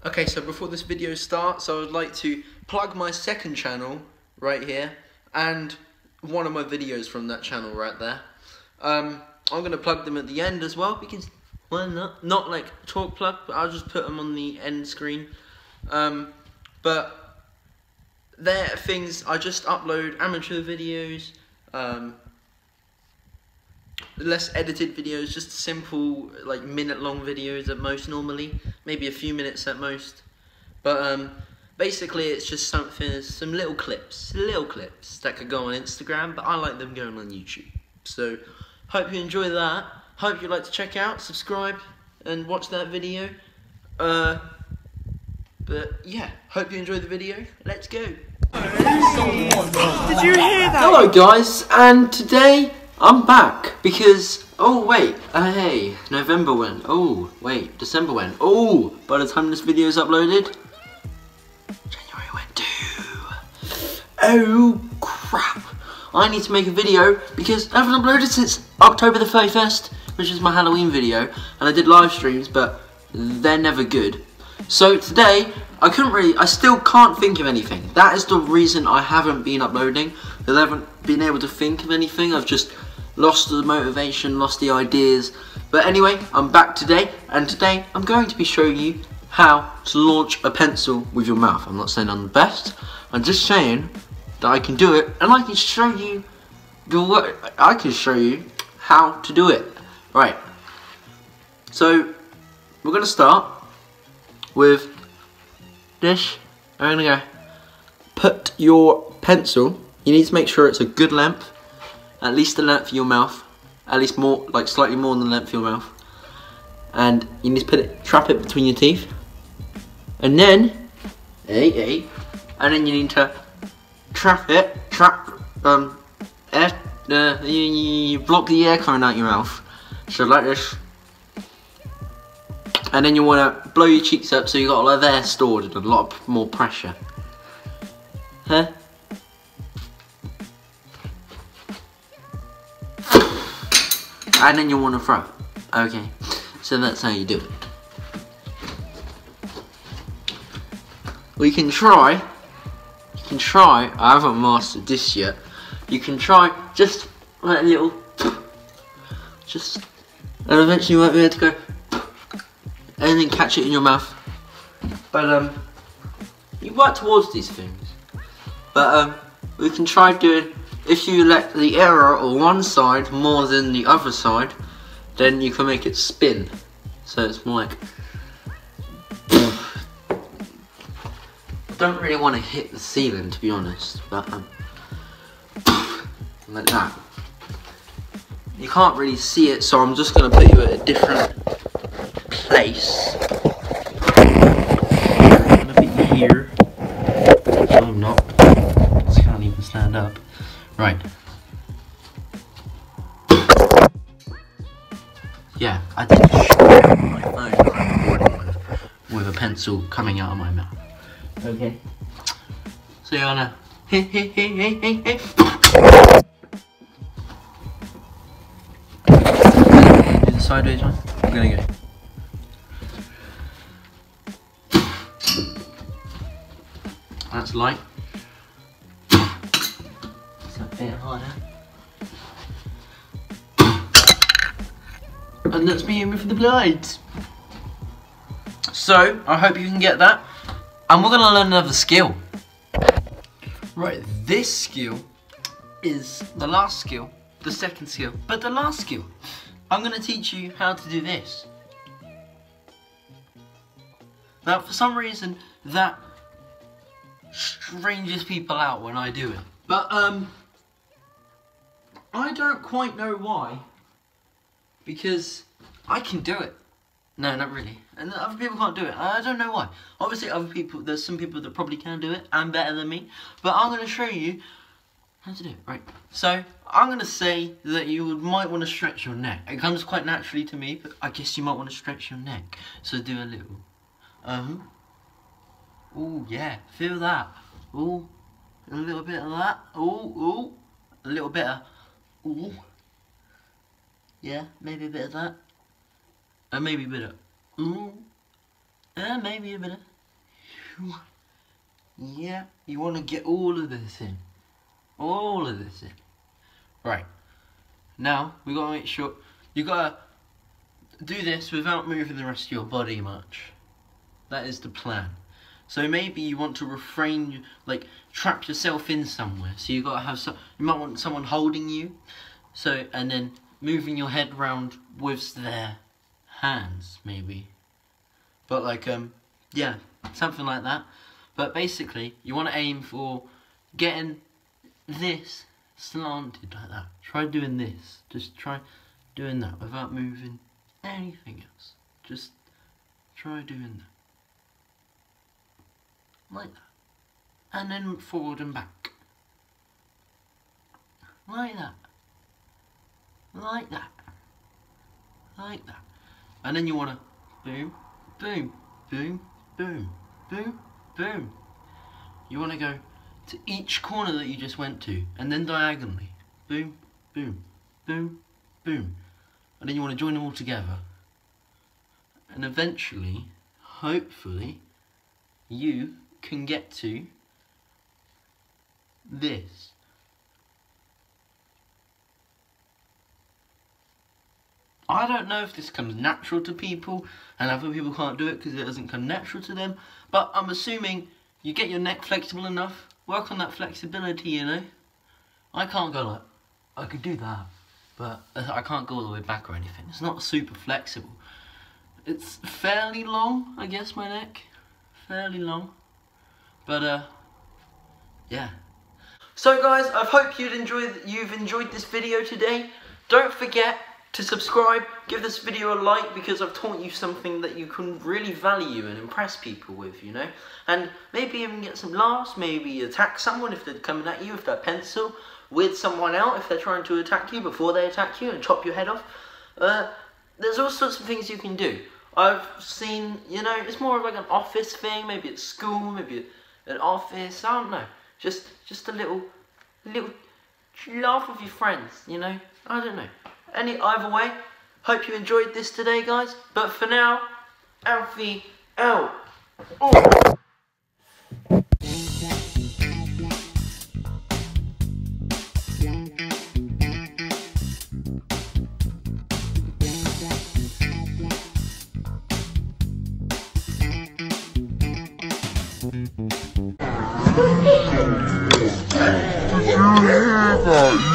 Okay, so before this video starts, I would like to plug my second channel right here and one of my videos from that channel right there. I'm going to plug them at the end as well because, well, not like talk plug, but I'll just put them on the end screen. But they're things, I just upload amateur videos, less edited videos, just simple, like minute-long videos at most normally, maybe a few minutes at most. But basically, it's just something, some little clips that could go on Instagram, but I like them going on YouTube. So, hope you enjoy that. Hope you'd like to check out, subscribe, and watch that video. But yeah, hope you enjoyed the video. Let's go. Did you hear that? Hello guys, and today I'm back because, oh wait, hey, November went, oh wait, December went, oh, by the time this video is uploaded, January went too. Oh crap, I need to make a video because I haven't uploaded since October the 31st, which is my Halloween video, and I did live streams, but they're never good. So today, I still can't think of anything. That is the reason I haven't been uploading. I haven't been able to think of anything. I've just lost the motivation, lost the ideas. But anyway, I'm back today, and today I'm going to be showing you how to launch a pencil with your mouth. I'm not saying I'm the best. I'm just saying that I can do it, and I can show you how to do it. Right. So we're gonna start with this. I'm gonna go put your pencil, you need to make sure it's a good length, at least the length of your mouth, at least more, like slightly more than the length of your mouth, and you need to trap it between your teeth, and then and then you need to you block the air coming out your mouth, so like this. And then you want to blow your cheeks up so you got a lot of air stored and a lot more pressure. Huh? And then you want to throw it. Okay, so that's how you do it. We can try, I haven't mastered this yet. You can try just like a little, and eventually you might be able to go, and then catch it in your mouth. But you work towards these things. But we can try doing, if you let the air out on one side more than the other side, then you can make it spin. So it's more like, I don't really want to hit the ceiling, to be honest, but like that. You can't really see it, so I'm just going to put you at a different place. I'm gonna be here. No, I'm not. I just can't even stand up. Right. Yeah, I did show my phone that I'm recording with a pencil coming out of my mouth. Okay. So you're gonna hey. Do the sideways one. I'm gonna go. That's light. It's a bit harder. And that's me aiming for the blades. So, I hope you can get that. And we're going to learn another skill. Right, this skill is the last skill, the second skill, but the last skill. I'm going to teach you how to do this. Now, for some reason, that stranges people out when I do it, but I don't quite know why, because I can do it. No, not really, and other people can't do it. I don't know why. Obviously there's some people that probably can do it and better than me, but I'm going to show you how to do it. Right, so I'm going to say that you might want to stretch your neck. It comes quite naturally to me, but I guess you might want to stretch your neck, so do a little ooh, yeah, feel that. Ooh, a little bit of that. Ooh, a little bit of, ooh. Yeah, maybe a bit of that. And maybe a bit of, ooh. maybe a bit of... Yeah, you want to get all of this in. All of this in. Right. Now, we got to make sure... You got to do this without moving the rest of your body much. That is the plan. So maybe you want to refrain, like, trap yourself in somewhere. So you got to have some... You might want someone holding you. So, and then moving your head round with their hands, maybe. But like, yeah, something like that. But basically, you want to aim for getting this slanted like that. Try doing this. Just try doing that without moving anything else. Just try doing that. Like that. And then forward and back. Like that. Like that. Like that. And then you want to boom, boom, boom, boom, boom, boom. You want to go to each corner that you just went to, and then diagonally. Boom, boom, boom, boom. And then you want to join them all together. And eventually, hopefully, you can get to this. I don't know if this comes natural to people and other people can't do it because it doesn't come natural to them, but I'm assuming you get your neck flexible enough, work on that flexibility, you know. I can't go like, I could do that, but I can't go all the way back or anything. It's not super flexible. It's fairly long, I guess, my neck. Fairly long. But, yeah. So guys, I hope you've enjoyed this video today. Don't forget to subscribe, give this video a like, because I've taught you something that you can really value and impress people with, you know. And maybe even get some laughs, maybe attack someone if they're coming at you with that pencil, weird someone out if they're trying to attack you before they attack you and chop your head off. There's all sorts of things you can do. I've seen, you know, it's more of like an office thing, maybe at school, maybe at an office, I don't know. Just a little laugh with your friends, you know, I don't know. Either way, hope you enjoyed this today, guys. But for now, Alfie out. Oh. Did you hear that?